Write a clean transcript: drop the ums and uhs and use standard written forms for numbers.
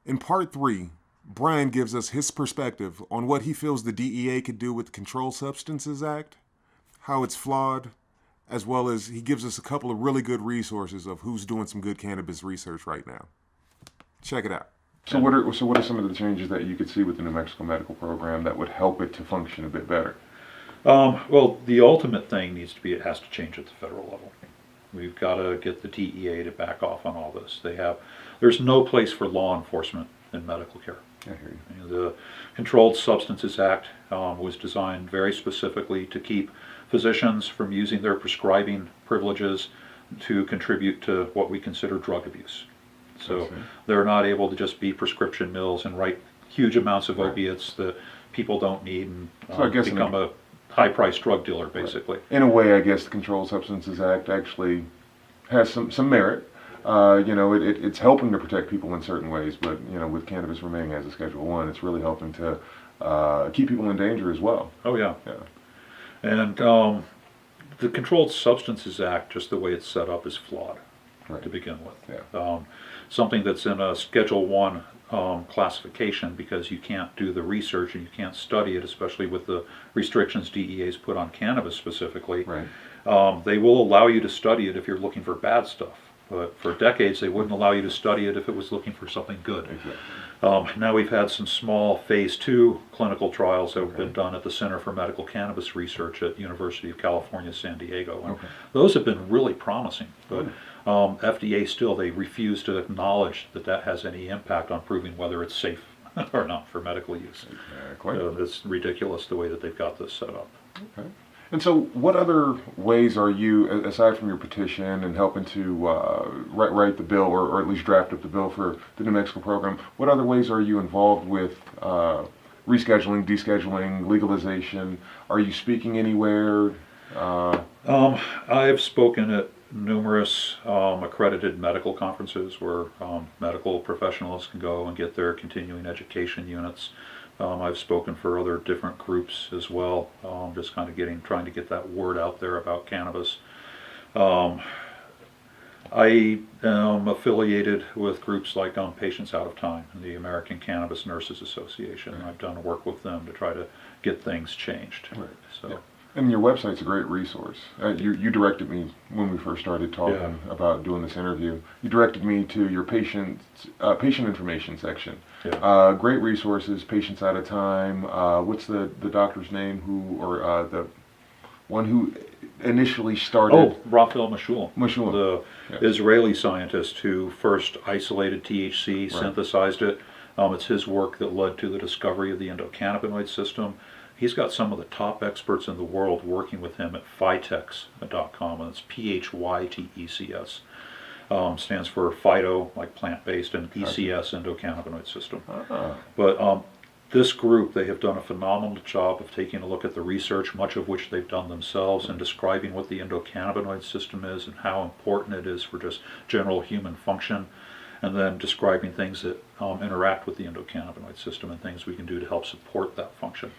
In part 3, Bryan gives us his perspective on what he feels the DEA could do with the Controlled Substances Act, how it's flawed, as well as he gives us a couple of really good resources of who's doing some good cannabis research right now. Check it out. So what are some of the changes that you could see with the New Mexico medical program that would help it to function a bit better? Well, the ultimate thing needs to be it has to change at the federal level. We've got to get the DEA to back off on all this. There's no place for law enforcement in medical care. I hear you. The Controlled Substances Act was designed very specifically to keep physicians from using their prescribing privileges to contribute to what we consider drug abuse. So they're not able to just be prescription mills and write huge amounts of opiates that people don't need and So I guess become a high-priced drug dealer, basically. In a way, I guess the Controlled Substances Act actually has some merit. It's helping to protect people in certain ways, but with cannabis remaining as a Schedule I, it's really helping to keep people in danger as well. Oh yeah. Yeah. And the Controlled Substances Act, just the way it's set up, is flawed to begin with. Yeah. Something that's in a Schedule I classification, because you can't do the research and you can't study it, especially with the restrictions DEA's put on cannabis specifically. Right. They will allow you to study it if you're looking for bad stuff, but for decades they wouldn't allow you to study it if it was looking for something good. Exactly. Now we've had some small phase 2 clinical trials that have been done at the Center for Medical Cannabis Research at University of California, San Diego. And those have been really promising, but FDA still, they refuse to acknowledge that that has any impact on proving whether it's safe or not for medical use. Exactly. It's ridiculous the way that they've got this set up. Okay. And so what other ways are you, aside from your petition and helping to write the bill, or at least draft up the bill for the New Mexico program, what other ways are you involved with rescheduling, descheduling, legalization? Are you speaking anywhere? I've spoken at numerous accredited medical conferences where medical professionals can go and get their continuing education units. I've spoken for other different groups as well, just kind of trying to get that word out there about cannabis. I am affiliated with groups like Patients Out of Time and the American Cannabis Nurses Association. I've done work with them to try to get things changed. Right. So. Yeah. And your website's a great resource. You directed me when we first started talking about doing this interview. You directed me to your patient information section. Yeah. Great resources. Patients Out of Time. What's the doctor's name the one who initially started? Oh, Raphael Mechoulam. Mechoulam. The Israeli scientist who first isolated THC, synthesized it. It's his work that led to the discovery of the endocannabinoid system. He's got some of the top experts in the world working with him at phytecs.com, and it's PHYTECS. Stands for phyto, like plant-based, and ECS, endocannabinoid system. But this group, they have done a phenomenal job of taking a look at the research, much of which they've done themselves, and describing what the endocannabinoid system is and how important it is for just general human function, and then describing things that interact with the endocannabinoid system and things we can do to help support that function.